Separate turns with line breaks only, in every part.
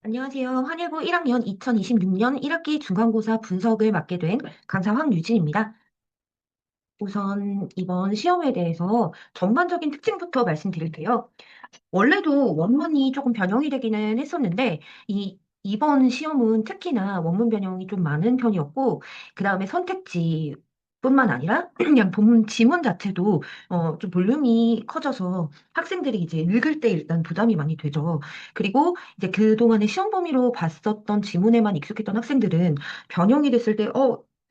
안녕하세요. 환일고 1학년 2026년 1학기 중간고사 분석을 맡게 된 강사 황유진입니다. 우선 이번 시험에 대해서 전반적인 특징부터 말씀드릴게요. 원래도 원문이 조금 변형이 되기는 했었는데, 이번 시험은 특히나 원문 변형이 좀 많은 편이었고, 그 다음에 선택지 뿐만 아니라 그냥 본문 지문 자체도 좀 볼륨이 커져서 학생들이 이제 읽을 때 일단 부담이 많이 되죠. 그리고 이제 그동안에 시험 범위로 봤었던 지문에만 익숙했던 학생들은 변형이 됐을 때,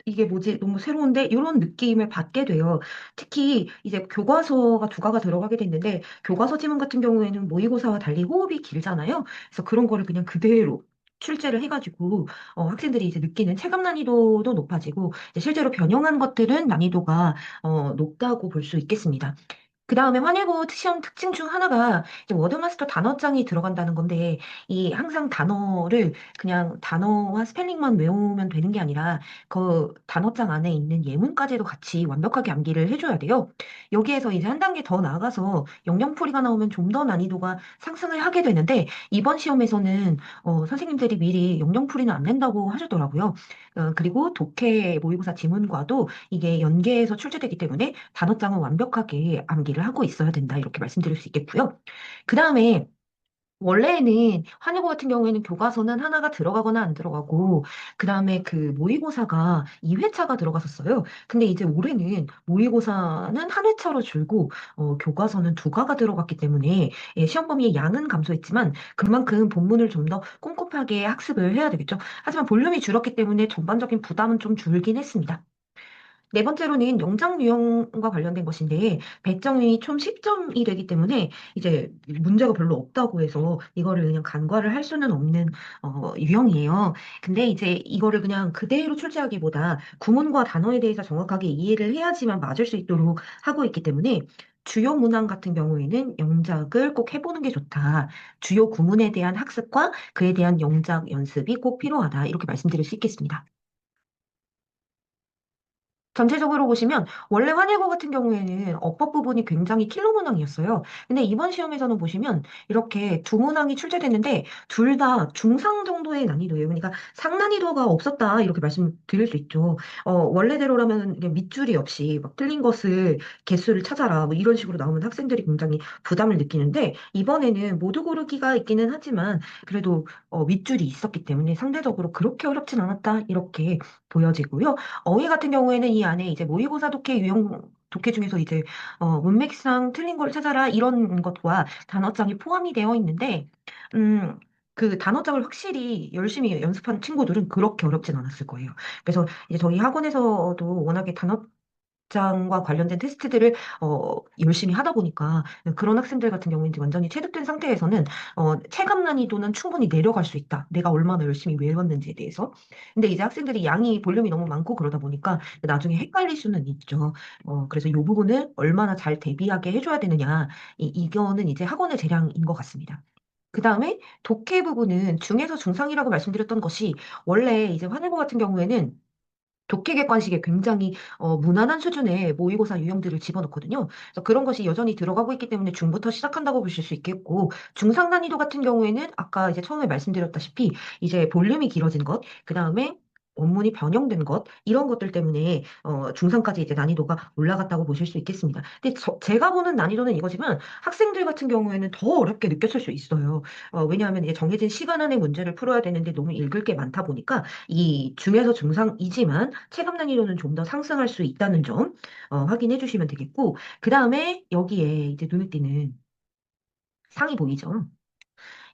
이게 뭐지? 너무 새로운데? 이런 느낌을 받게 돼요. 특히 이제 교과서가 두 가가 들어가게 됐는데, 교과서 지문 같은 경우에는 모의고사와 달리 호흡이 길잖아요. 그래서 그런 거를 그냥 그대로 출제를 해가지고 학생들이 이제 느끼는 체감 난이도도 높아지고 이제 실제로 변형한 것들은 난이도가 높다고 볼 수 있겠습니다. 그 다음에 환일고 시험 특징 중 하나가 이제 워드마스터 단어장이 들어간다는 건데, 이 항상 단어를 그냥 단어와 스펠링만 외우면 되는 게 아니라 그 단어장 안에 있는 예문까지도 같이 완벽하게 암기를 해줘야 돼요. 여기에서 이제 한 단계 더 나아가서 영영풀이가 나오면 좀 더 난이도가 상승을 하게 되는데, 이번 시험에서는 선생님들이 미리 영영풀이는 안 된다고 하셨더라고요. 그리고 독해 모의고사 지문과도 이게 연계해서 출제되기 때문에 단어장은 완벽하게 암기를 하고 있어야 된다. 이렇게 말씀드릴 수 있겠고요. 그 다음에 원래는 환희고 같은 경우에는 교과서는 하나가 들어가거나 안 들어가고 그다음에 그 모의고사가 2회차가 들어갔었어요. 근데 이제 올해는 모의고사는 한 회차로 줄고 교과서는 두 가가 들어갔기 때문에 시험 범위의 양은 감소했지만 그만큼 본문을 좀 더 꼼꼼하게 학습을 해야 되겠죠. 하지만 볼륨이 줄었기 때문에 전반적인 부담은 좀 줄긴 했습니다. 네 번째로는 영장 유형과 관련된 것인데 배점이 총 10점이 되기 때문에 이제 문제가 별로 없다고 해서 이거를 그냥 간과를 할 수는 없는 유형이에요. 근데 이제 이거를 그냥 그대로 출제하기보다 구문과 단어에 대해서 정확하게 이해를 해야지만 맞을 수 있도록 하고 있기 때문에 주요 문항 같은 경우에는 영작을 꼭 해보는 게 좋다. 주요 구문에 대한 학습과 그에 대한 영작 연습이 꼭 필요하다. 이렇게 말씀드릴 수 있겠습니다. 전체적으로 보시면 원래 환일고 같은 경우에는 어법 부분이 굉장히 킬러 문항이었어요. 근데 이번 시험에서는 보시면 이렇게 두 문항이 출제됐는데 둘 다 중상 정도의 난이도예요. 그러니까 상난이도가 없었다 이렇게 말씀드릴 수 있죠. 원래대로라면 이게 밑줄이 없이 막 틀린 것을 개수를 찾아라 뭐 이런 식으로 나오면 학생들이 굉장히 부담을 느끼는데 이번에는 모두 고르기가 있기는 하지만 그래도 밑줄이 있었기 때문에 상대적으로 그렇게 어렵진 않았다 이렇게 보여지고요. 어휘 같은 경우에는 이 안에 이제 모의고사 독해 유형 독해 중에서 이제 문맥상 틀린 걸 찾아라 이런 것과 단어장이 포함이 되어 있는데 음, 그 단어장을 확실히 열심히 연습한 친구들은 그렇게 어렵진 않았을 거예요. 그래서 이제 저희 학원에서도 워낙에 단어장과 관련된 테스트들을 열심히 하다 보니까 그런 학생들 같은 경우는 이제 완전히 체득된 상태에서는 체감 난이도는 충분히 내려갈 수 있다. 내가 얼마나 열심히 외웠는지에 대해서. 근데 이제 학생들이 양이 볼륨이 너무 많고 그러다 보니까 나중에 헷갈릴 수는 있죠. 그래서 이 부분을 얼마나 잘 대비하게 해줘야 되느냐. 이거는 이제 학원의 재량인 것 같습니다. 그 다음에 독해 부분은 중에서 중상이라고 말씀드렸던 것이 원래 이제 화내고 같은 경우에는 독해 객관식에 굉장히 무난한 수준의 모의고사 유형들을 집어넣거든요. 그래서 그런 것이 여전히 들어가고 있기 때문에 중부터 시작한다고 보실 수 있겠고 중상 난이도 같은 경우에는 아까 이제 처음에 말씀드렸다시피 이제 볼륨이 길어진 것, 그 다음에 원문이 변형된 것 이런 것들 때문에 중상까지 이제 난이도가 올라갔다고 보실 수 있겠습니다. 근데 제가 보는 난이도는 이거지만 학생들 같은 경우에는 더 어렵게 느꼈을 수 있어요. 왜냐하면 이제 정해진 시간 안에 문제를 풀어야 되는데 너무 읽을 게 많다 보니까 이 중에서 중상이지만 체감 난이도는 좀 더 상승할 수 있다는 점 확인해 주시면 되겠고 그 다음에 여기에 이제 눈에 띄는 상이 보이죠?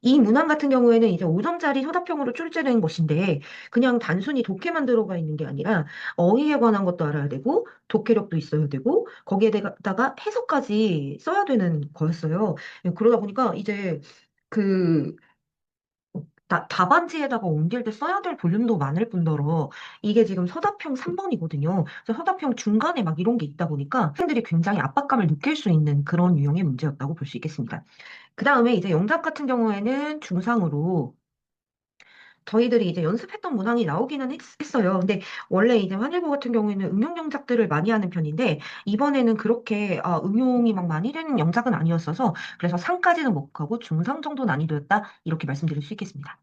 이 문항 같은 경우에는 이제 5점짜리 서답형으로 출제된 것인데 그냥 단순히 독해만 들어가 있는 게 아니라 어휘에 관한 것도 알아야 되고 독해력도 있어야 되고 거기에다가 해석까지 써야 되는 거였어요. 그러다 보니까 이제 그 답안지에다가 옮길 때 써야 될 볼륨도 많을 뿐더러 이게 지금 서답형 3번이거든요. 그래서 서답형 중간에 막 이런 게 있다 보니까 학생들이 굉장히 압박감을 느낄 수 있는 그런 유형의 문제였다고 볼 수 있겠습니다. 그 다음에 이제 영작 같은 경우에는 중상으로 저희들이 이제 연습했던 문항이 나오기는 했어요. 근데 원래 이제 환일고 같은 경우에는 응용 영작들을 많이 하는 편인데 이번에는 그렇게 응용이 막 많이 되는 영작은 아니었어서 그래서 상까지는 못 가고 중상 정도 난이도였다 이렇게 말씀드릴 수 있겠습니다.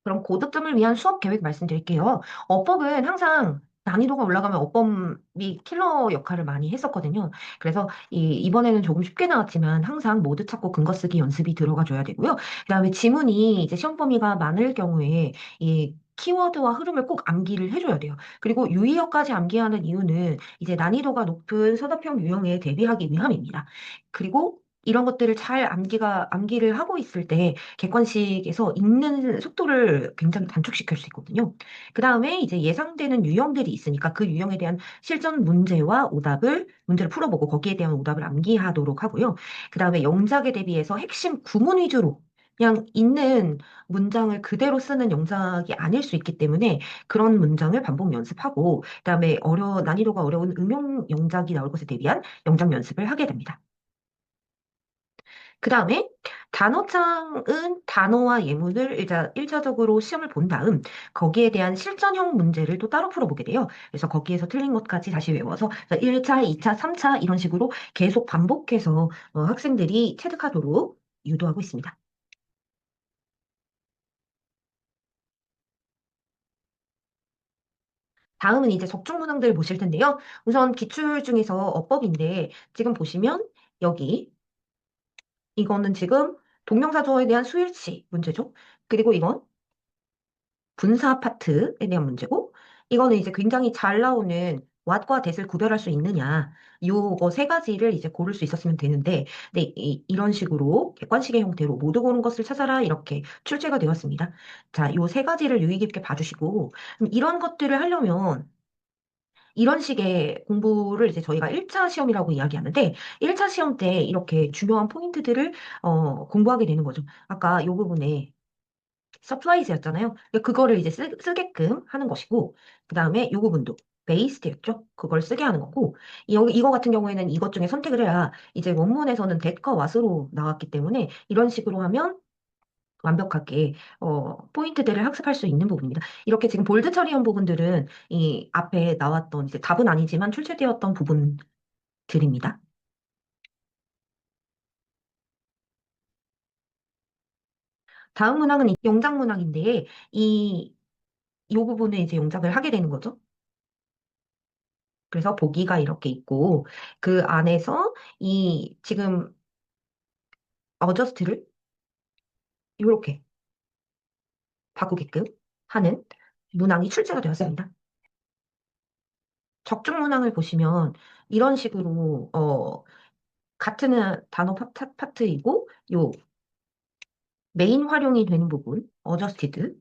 그럼 고득점을 위한 수업 계획 말씀드릴게요. 어법은 항상 난이도가 올라가면 어법이 킬러 역할을 많이 했었거든요. 그래서 이번에는 조금 쉽게 나왔지만 항상 모드 찾고 근거 쓰기 연습이 들어가 줘야 되고요. 그다음에 지문이 이제 시험 범위가 많을 경우에 이 키워드와 흐름을 꼭 암기를 해줘야 돼요. 그리고 유의어까지 암기하는 이유는 이제 난이도가 높은 서답형 유형에 대비하기 위함입니다. 그리고 이런 것들을 잘 암기를 하고 있을 때 객관식에서 읽는 속도를 굉장히 단축시킬 수 있거든요. 그 다음에 이제 예상되는 유형들이 있으니까 그 유형에 대한 실전 문제와 문제를 풀어보고 거기에 대한 오답을 암기하도록 하고요. 그 다음에 영작에 대비해서 핵심 구문 위주로 그냥 있는 문장을 그대로 쓰는 영작이 아닐 수 있기 때문에 그런 문장을 반복 연습하고, 그다음에 난이도가 어려운 응용 영작이 나올 것에 대비한 영작 연습을 하게 됩니다. 그 다음에 단어창은 단어와 예문을 일차적으로 시험을 본 다음 거기에 대한 실전형 문제를 또 따로 풀어보게 돼요. 그래서 거기에서 틀린 것까지 다시 외워서 1차, 2차, 3차 이런 식으로 계속 반복해서 학생들이 체득하도록 유도하고 있습니다. 다음은 이제 적중 문항들 보실 텐데요. 우선 기출 중에서 어법인데 지금 보시면 여기 이거는 지금 동명사조에 대한 수일치 문제죠. 그리고 이건 분사 파트에 대한 문제고, 이거는 이제 굉장히 잘 나오는 what과 that을 구별할 수 있느냐, 요거 세 가지를 이제 고를 수 있었으면 되는데, 네, 이런 식으로 객관식의 형태로 모두 고른 것을 찾아라 이렇게 출제가 되었습니다. 자, 요 세 가지를 유의 깊게 봐주시고, 이런 것들을 하려면 이런 식의 공부를 이제 저희가 1차 시험이라고 이야기하는데, 1차 시험 때 이렇게 중요한 포인트들을 공부하게 되는 거죠. 아까 요 부분에 서프라이즈였잖아요. 그거를 이제 쓰게끔 하는 것이고, 그 다음에 요 부분도 베이스드였죠. 그걸 쓰게 하는 거고, 이거 같은 경우에는 이것 중에 선택을 해야 이제 원문에서는 that과 what으로 나왔기 때문에 이런 식으로 하면 완벽하게 포인트들을 학습할 수 있는 부분입니다. 이렇게 지금 볼드 처리한 부분들은 이 앞에 나왔던 이제 답은 아니지만 출제되었던 부분들입니다. 다음 문항은 영작 문항인데 이 부분에 이제 영작을 하게 되는 거죠. 그래서 보기가 이렇게 있고 그 안에서 이 지금 어저스트를 이렇게 바꾸게끔 하는 문항이 출제가 되었습니다. 적중 문항을 보시면 이런 식으로 같은 단어 파트이고 요 메인 활용이 되는 부분 어저스티드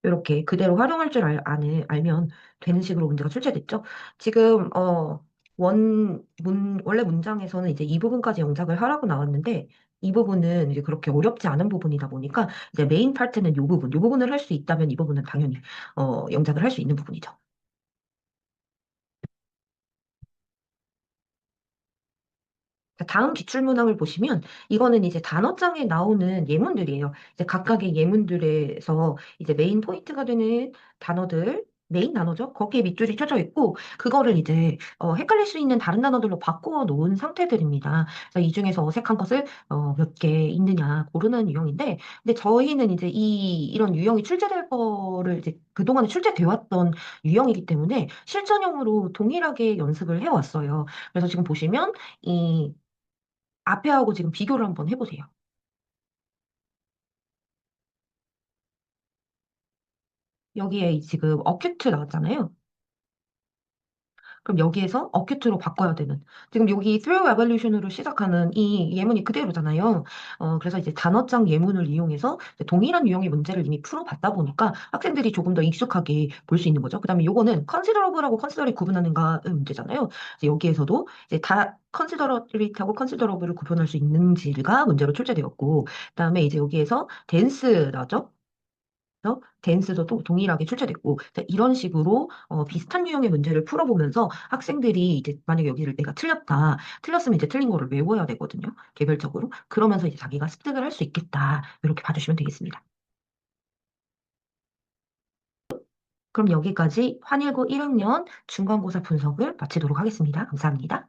이렇게 그대로 활용할 줄 알면 되는 식으로 문제가 출제됐죠. 지금 원래 문장에서는 이제 이 부분까지 영작을 하라고 나왔는데 이 부분은 이제 그렇게 어렵지 않은 부분이다 보니까 이제 메인 파트는 이 부분을 할 수 있다면 이 부분은 당연히 영작을 할 수 있는 부분이죠. 자, 다음 기출문항을 보시면 이거는 이제 단어장에 나오는 예문들이에요. 이제 각각의 예문들에서 이제 메인 포인트가 되는 단어들, 메인 단어죠. 거기에 밑줄이 쳐져 있고 그거를 이제 헷갈릴 수 있는 다른 단어들로 바꾸어 놓은 상태들입니다. 그래서 이 중에서 어색한 것을 몇 개 있느냐 고르는 유형인데, 근데 저희는 이제 이런 유형이 출제될 거를 이제 그동안에 출제되어 왔던 유형이기 때문에 실전형으로 동일하게 연습을 해왔어요. 그래서 지금 보시면 이 앞에 하고 지금 비교를 한번 해보세요. 여기에 지금 어큐트 나왔잖아요. 그럼 여기에서 어큐트로 바꿔야 되는. 지금 여기 through evolution으로 시작하는 이 예문이 그대로잖아요. 그래서 이제 단어장 예문을 이용해서 이제 동일한 유형의 문제를 이미 풀어봤다 보니까 학생들이 조금 더 익숙하게 볼 수 있는 거죠. 그다음에 요거는 considerable하고 considerable이 구분하는가 문제잖아요. 그래서 여기에서도 이제 다 considerate하고 considerable을 구분할 수 있는지가 문제로 출제되었고, 그다음에 이제 여기에서 dense 나죠. 댄스도 또 동일하게 출제됐고, 이런 식으로 비슷한 유형의 문제를 풀어보면서 학생들이 이제 만약에 여기를 내가 틀렸으면 이제 틀린 거를 외워야 되거든요. 개별적으로. 그러면서 이제 자기가 습득을 할 수 있겠다. 이렇게 봐주시면 되겠습니다. 그럼 여기까지 환일고 1학년 중간고사 분석을 마치도록 하겠습니다. 감사합니다.